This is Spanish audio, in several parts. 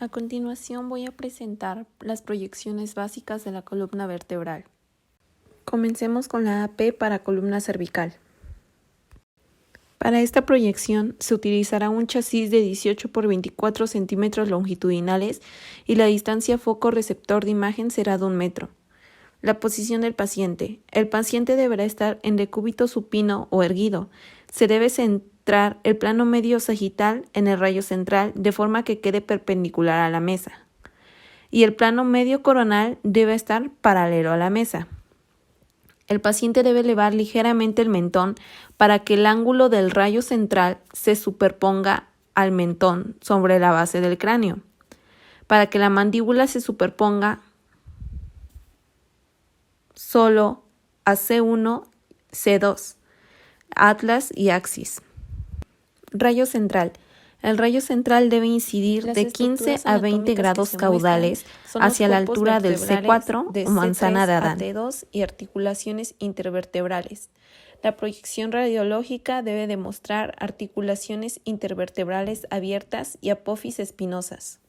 A continuación voy a presentar las proyecciones básicas de la columna vertebral. Comencemos con la AP para columna cervical. Para esta proyección se utilizará un chasis de 18 por 24 centímetros longitudinales y la distancia foco-receptor de imagen será de 1 metro. La posición del paciente. El paciente deberá estar en decúbito supino o erguido. Se debe centrar el plano medio sagital en el rayo central de forma que quede perpendicular a la mesa. Y el plano medio coronal debe estar paralelo a la mesa. El paciente debe elevar ligeramente el mentón para que el ángulo del rayo central se superponga al mentón sobre la base del cráneo, para que la mandíbula se superponga solo a C1, C2, atlas y axis. Rayo central. El rayo central debe incidir de 15 a 20 grados caudales hacia la altura del C4 o manzana de Adán. T2 y articulaciones intervertebrales. La proyección radiológica debe demostrar articulaciones intervertebrales abiertas y apófisis espinosas.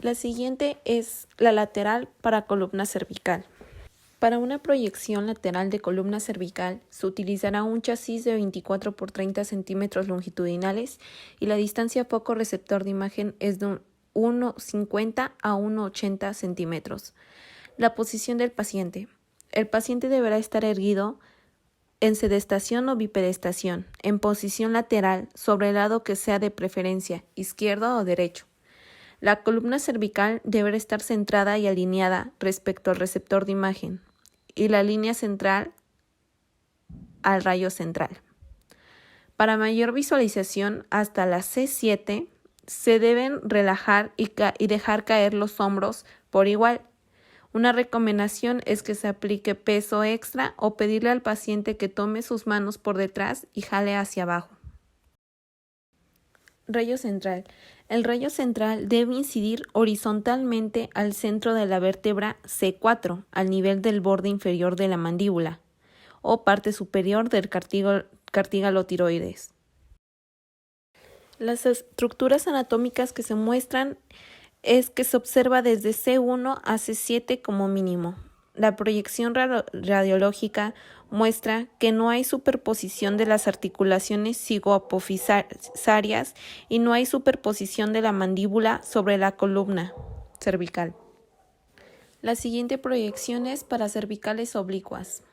La siguiente es la lateral para columna cervical. Para una proyección lateral de columna cervical se utilizará un chasis de 24 por 30 centímetros longitudinales y la distancia foco-receptor de imagen es de 1,50 a 1,80 centímetros. La posición del paciente. El paciente deberá estar erguido en sedestación o bipedestación, en posición lateral sobre el lado que sea de preferencia, izquierdo o derecho. La columna cervical deberá estar centrada y alineada respecto al receptor de imagen y la línea central al rayo central. Para mayor visualización, hasta la C7 se deben relajar y dejar caer los hombros por igual. Una recomendación es que se aplique peso extra o pedirle al paciente que tome sus manos por detrás y jale hacia abajo. Rayo central. El rayo central debe incidir horizontalmente al centro de la vértebra C4, al nivel del borde inferior de la mandíbula, o parte superior del cartílago tiroides. Las estructuras anatómicas que se muestran es que se observa desde C1 a C7 como mínimo. La proyección radiológica muestra que no hay superposición de las articulaciones cigoapofisarias y no hay superposición de la mandíbula sobre la columna cervical. La siguiente proyección es para cervicales oblicuas.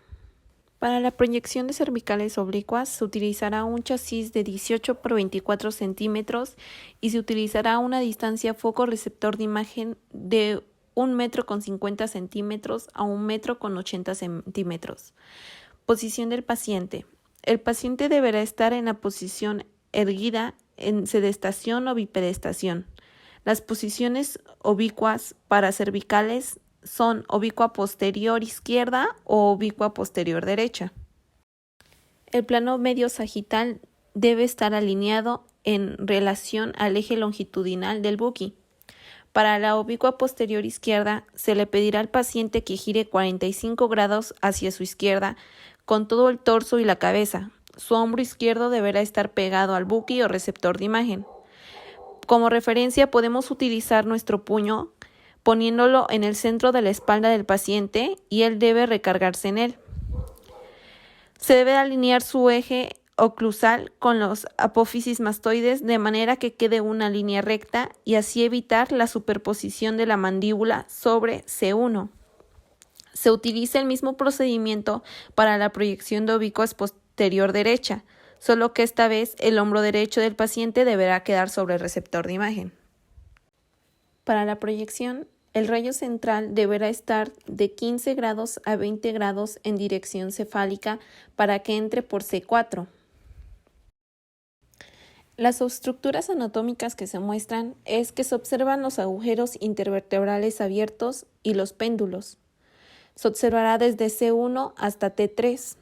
Para la proyección de cervicales oblicuas se utilizará un chasis de 18 por 24 centímetros y se utilizará una distancia foco-receptor de imagen de 1 metro con 50 centímetros a 1 metro con 80 centímetros. Posición del paciente. El paciente deberá estar en la posición erguida en sedestación o bipedestación. Las posiciones oblicuas para cervicales son oblicua posterior izquierda o oblicua posterior derecha. El plano medio sagital debe estar alineado en relación al eje longitudinal del buqui. Para la oblicua posterior izquierda, se le pedirá al paciente que gire 45 grados hacia su izquierda con todo el torso y la cabeza. Su hombro izquierdo deberá estar pegado al buqui o receptor de imagen. Como referencia podemos utilizar nuestro puño poniéndolo en el centro de la espalda del paciente y él debe recargarse en él. Se debe alinear su eje oclusal con los apófisis mastoides de manera que quede una línea recta y así evitar la superposición de la mandíbula sobre C1. Se utiliza el mismo procedimiento para la proyección de oblicuas posterior derecha, solo que esta vez el hombro derecho del paciente deberá quedar sobre el receptor de imagen. Para la proyección, el rayo central deberá estar de 15 grados a 20 grados en dirección cefálica para que entre por C4. Las estructuras anatómicas que se muestran es que se observan los agujeros intervertebrales abiertos y los péndulos. Se observará desde C1 hasta T3.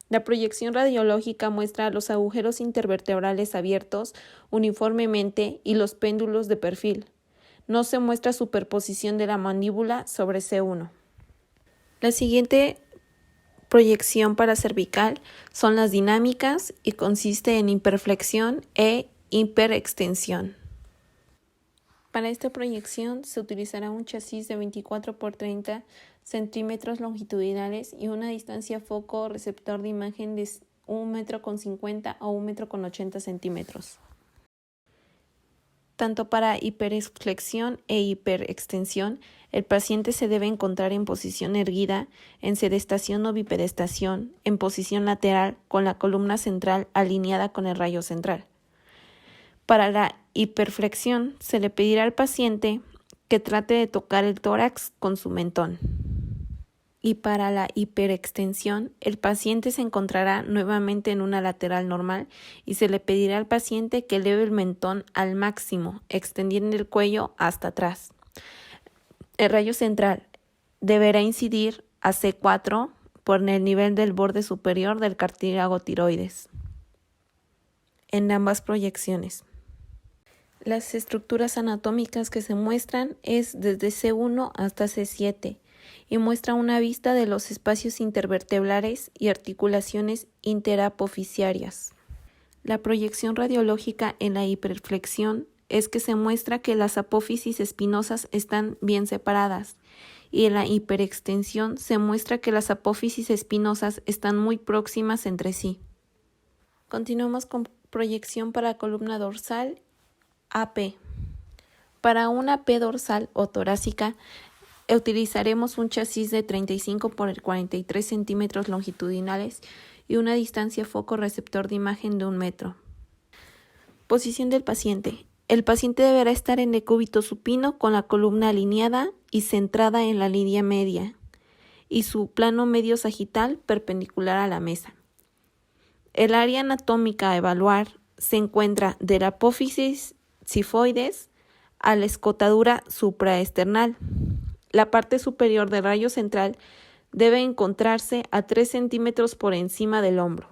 La proyección radiológica muestra los agujeros intervertebrales abiertos uniformemente y los péndulos de perfil. No se muestra superposición de la mandíbula sobre C1. La siguiente proyección paracervical son las dinámicas y consiste en hiperflexión e hiperextensión. Para esta proyección se utilizará un chasis de 24 por 30 centímetros longitudinales y una distancia foco receptor de imagen de 1,50 m o 1,80 m centímetros. Tanto para hiperflexión e hiperextensión, el paciente se debe encontrar en posición erguida, en sedestación o bipedestación, en posición lateral, con la columna central alineada con el rayo central. Para la hiperflexión, se le pedirá al paciente que trate de tocar el tórax con su mentón. Y para la hiperextensión, el paciente se encontrará nuevamente en una lateral normal y se le pedirá al paciente que eleve el mentón al máximo, extendiendo el cuello hasta atrás. El rayo central deberá incidir a C4 por el nivel del borde superior del cartílago tiroides en ambas proyecciones. Las estructuras anatómicas que se muestran es desde C1 hasta C7 y muestra una vista de los espacios intervertebrales y articulaciones interapofisiarias. La proyección radiológica en la hiperflexión es que se muestra que las apófisis espinosas están bien separadas y en la hiperextensión se muestra que las apófisis espinosas están muy próximas entre sí. Continuamos con proyección para columna dorsal AP. Para una AP dorsal o torácica, utilizaremos un chasis de 35 por 43 centímetros longitudinales y una distancia foco receptor de imagen de 1 metro. Posición del paciente. El paciente deberá estar en decúbito supino con la columna alineada y centrada en la línea media y su plano medio sagital perpendicular a la mesa. El área anatómica a evaluar se encuentra de la apófisis sifoides a la escotadura supraesternal. La parte superior del rayo central debe encontrarse a 3 centímetros por encima del hombro.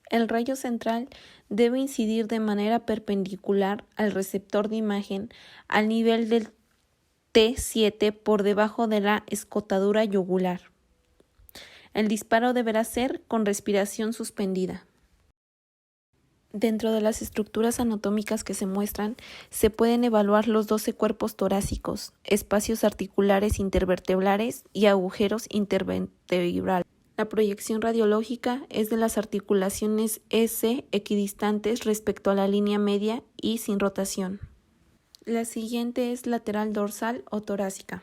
El rayo central debe incidir de manera perpendicular al receptor de imagen al nivel del T7 por debajo de la escotadura yugular. El disparo deberá ser con respiración suspendida. Dentro de las estructuras anatómicas que se muestran, se pueden evaluar los 12 cuerpos torácicos, espacios articulares intervertebrales y agujeros intervertebrales. La proyección radiológica es de las articulaciones S equidistantes respecto a la línea media y sin rotación. La siguiente es lateral dorsal o torácica.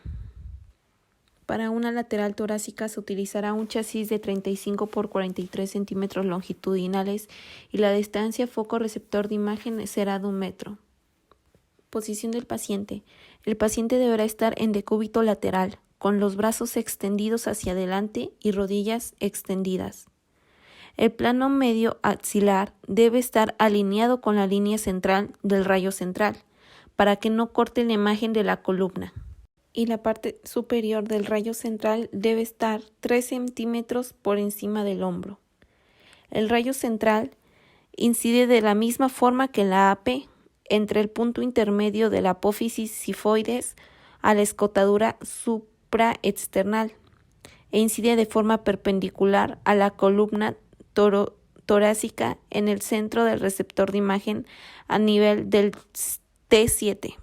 Para una lateral torácica se utilizará un chasis de 35 por 43 centímetros longitudinales y la distancia foco receptor de imagen será de 1 metro. Posición del paciente. El paciente deberá estar en decúbito lateral, con los brazos extendidos hacia adelante y rodillas extendidas. El plano medio axilar debe estar alineado con la línea central del rayo central, para que no corte la imagen de la columna. Y la parte superior del rayo central debe estar 3 centímetros por encima del hombro. El rayo central incide de la misma forma que la AP, entre el punto intermedio de la apófisis sifoides a la escotadura supraesternal, e incide de forma perpendicular a la columna torácica en el centro del receptor de imagen a nivel del T7.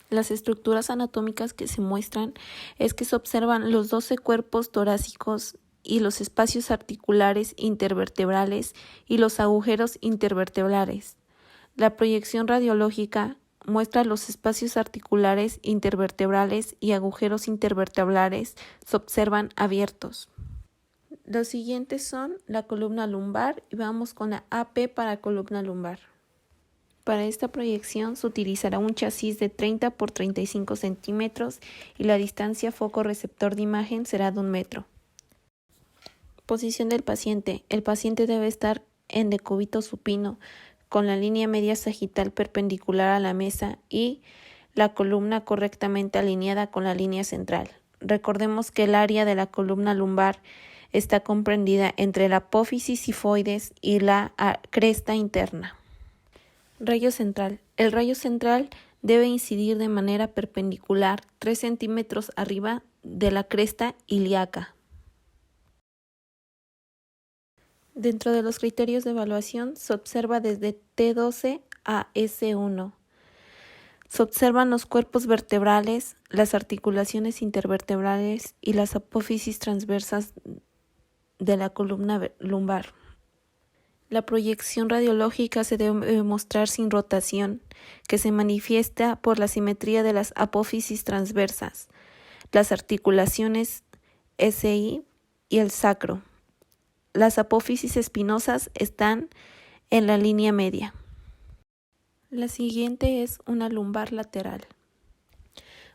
Las estructuras anatómicas que se muestran es que se observan los 12 cuerpos torácicos y los espacios articulares intervertebrales y los agujeros intervertebrales. La proyección radiológica muestra los espacios articulares intervertebrales y agujeros intervertebrales se observan abiertos. Los siguientes son la columna lumbar y vamos con la AP para columna lumbar. Para esta proyección se utilizará un chasis de 30 por 35 centímetros y la distancia foco receptor de imagen será de 1 metro. Posición del paciente. El paciente debe estar en decúbito supino con la línea media sagital perpendicular a la mesa y la columna correctamente alineada con la línea central. Recordemos que el área de la columna lumbar está comprendida entre la apófisis sifoides y la cresta interna. Rayo central. El rayo central debe incidir de manera perpendicular 3 centímetros arriba de la cresta ilíaca. Dentro de los criterios de evaluación se observa desde T12 a S1. Se observan los cuerpos vertebrales, las articulaciones intervertebrales y las apófisis transversas de la columna lumbar. La proyección radiológica se debe mostrar sin rotación, que se manifiesta por la simetría de las apófisis transversas, las articulaciones SI y el sacro. Las apófisis espinosas están en la línea media. La siguiente es una lumbar lateral.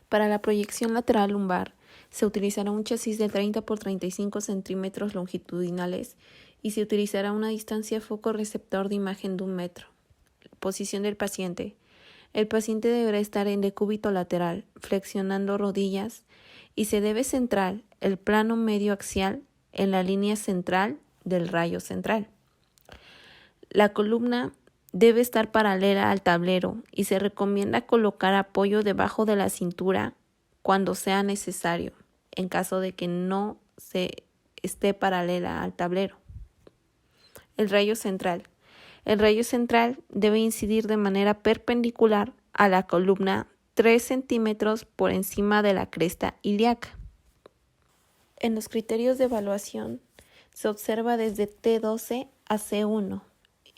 Para la proyección lateral lumbar se utilizará un chasis de 30 por 35 centímetros longitudinales y se utilizará una distancia foco receptor de imagen de 1 metro. Posición del paciente. El paciente deberá estar en decúbito lateral, flexionando rodillas, y se debe centrar el plano medio axial en la línea central del rayo central. La columna debe estar paralela al tablero y se recomienda colocar apoyo debajo de la cintura cuando sea necesario, en caso de que no se esté paralela al tablero. El rayo central. El rayo central debe incidir de manera perpendicular a la columna 3 centímetros por encima de la cresta ilíaca. En los criterios de evaluación se observa desde T12 a C1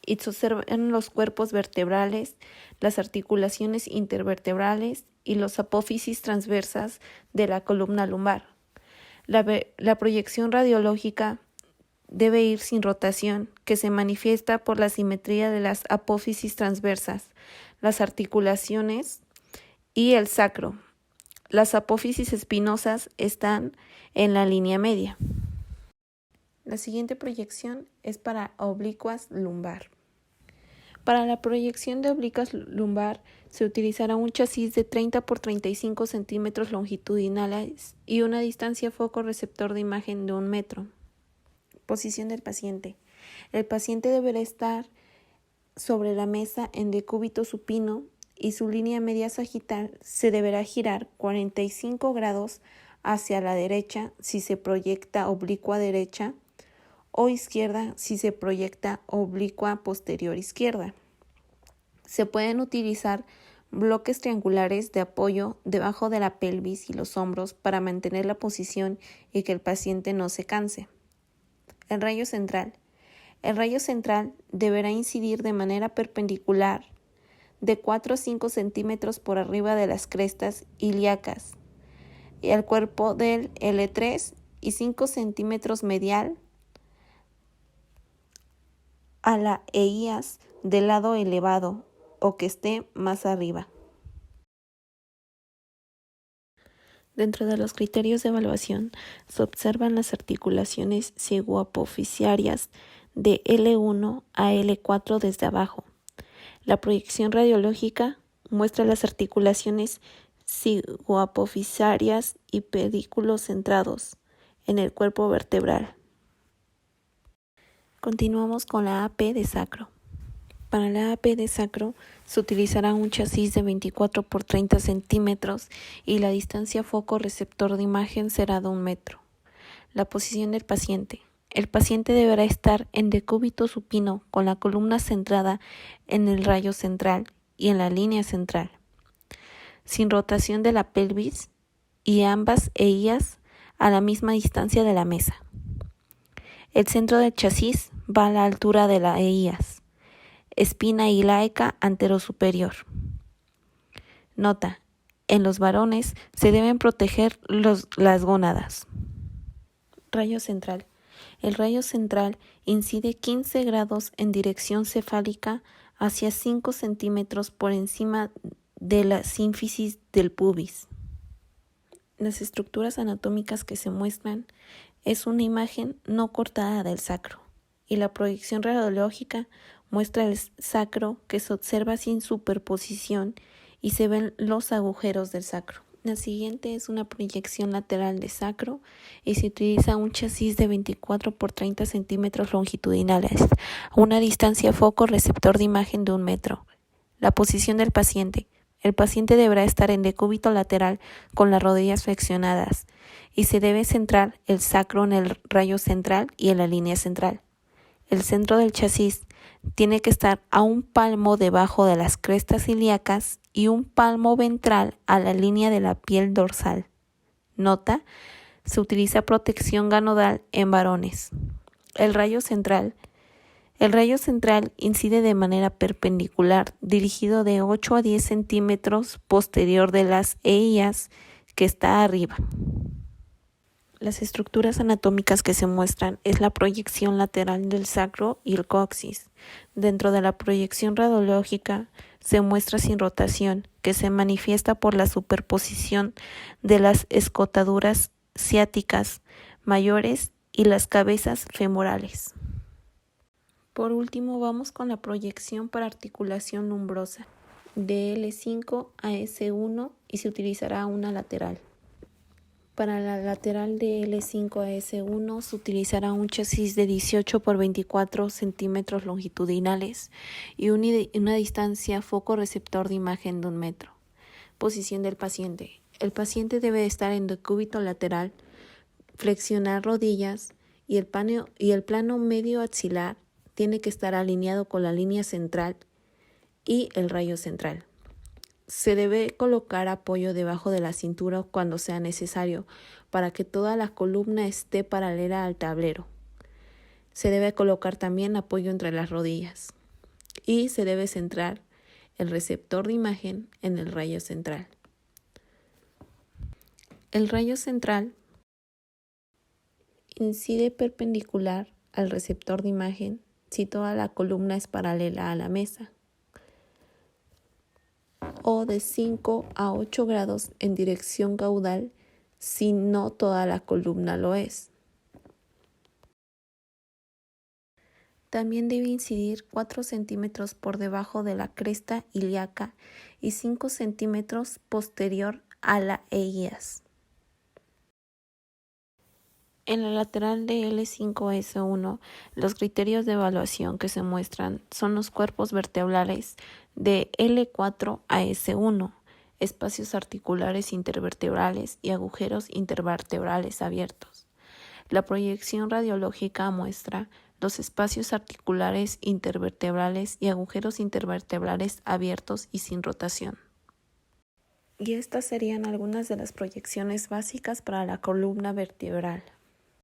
y se observan los cuerpos vertebrales, las articulaciones intervertebrales y los apófisis transversas de la columna lumbar. La proyección radiológica debe ir sin rotación, que se manifiesta por la simetría de las apófisis transversas, las articulaciones y el sacro. Las apófisis espinosas están en la línea media. La siguiente proyección es para oblicuas lumbar. Para la proyección de oblicuas lumbar se utilizará un chasis de 30 por 35 centímetros longitudinales y una distancia foco receptor de imagen de 1 metro. Posición del paciente. El paciente deberá estar sobre la mesa en decúbito supino y su línea media sagital se deberá girar 45 grados hacia la derecha si se proyecta oblicua derecha o izquierda si se proyecta oblicua posterior izquierda. Se pueden utilizar bloques triangulares de apoyo debajo de la pelvis y los hombros para mantener la posición y que el paciente no se canse. El rayo central. El rayo central deberá incidir de manera perpendicular de 4 a 5 centímetros por arriba de las crestas ilíacas y al cuerpo del L3 y 5 centímetros medial a la eías del lado elevado o que esté más arriba. Dentro de los criterios de evaluación se observan las articulaciones ciguapofisiarias de L1 a L4 desde abajo. La proyección radiológica muestra las articulaciones ciguapofisiarias y pedículos centrados en el cuerpo vertebral. Continuamos con la AP de sacro. Para la AP de sacro se utilizará un chasis de 24 por 30 centímetros y la distancia foco receptor de imagen será de 1 metro. La posición del paciente. El paciente deberá estar en decúbito supino con la columna centrada en el rayo central y en la línea central, sin rotación de la pelvis y ambas eías a la misma distancia de la mesa. El centro del chasis va a la altura de la eías. Espina ilíaca anterosuperior. Nota: en los varones se deben proteger las gónadas. Rayo central. El rayo central incide 15 grados en dirección cefálica hacia 5 centímetros por encima de la sínfisis del pubis. Las estructuras anatómicas que se muestran es una imagen no cortada del sacro y la proyección radiológica muestra el sacro que se observa sin superposición y se ven los agujeros del sacro. La siguiente es una proyección lateral de sacro y se utiliza un chasis de 24 por 30 centímetros longitudinales, a una distancia foco receptor de imagen de 1 metro. La posición del paciente. El paciente deberá estar en decúbito lateral con las rodillas flexionadas y se debe centrar el sacro en el rayo central y en la línea central. El centro del chasis tiene que estar a un palmo debajo de las crestas ilíacas y un palmo ventral a la línea de la piel dorsal. Nota: se utiliza protección ganodal en varones. El rayo central incide de manera perpendicular, dirigido de 8 a 10 centímetros posterior de las eías que está arriba. Las estructuras anatómicas que se muestran es la proyección lateral del sacro y el coxis. Dentro de la proyección radiológica se muestra sin rotación, que se manifiesta por la superposición de las escotaduras ciáticas mayores y las cabezas femorales. Por último, vamos con la proyección para articulación lumbrosa, de L5 a S1, y se utilizará una lateral. Para la lateral de L5 a S1 se utilizará un chasis de 18 por 24 centímetros longitudinales y una distancia foco receptor de imagen de 1 metro. Posición del paciente. El paciente debe estar en decúbito lateral, flexionar rodillas y el plano medio axilar tiene que estar alineado con la línea central y el rayo central. Se debe colocar apoyo debajo de la cintura cuando sea necesario para que toda la columna esté paralela al tablero. Se debe colocar también apoyo entre las rodillas y se debe centrar el receptor de imagen en el rayo central. El rayo central incide perpendicular al receptor de imagen si toda la columna es paralela a la mesa, o de 5 a 8 grados en dirección caudal si no toda la columna lo es. También debe incidir 4 centímetros por debajo de la cresta ilíaca y 5 centímetros posterior a la eías. En la lateral de L5-S1, los criterios de evaluación que se muestran son los cuerpos vertebrales de L4 a S1, espacios articulares intervertebrales y agujeros intervertebrales abiertos. La proyección radiológica muestra los espacios articulares intervertebrales y agujeros intervertebrales abiertos y sin rotación. Y estas serían algunas de las proyecciones básicas para la columna vertebral.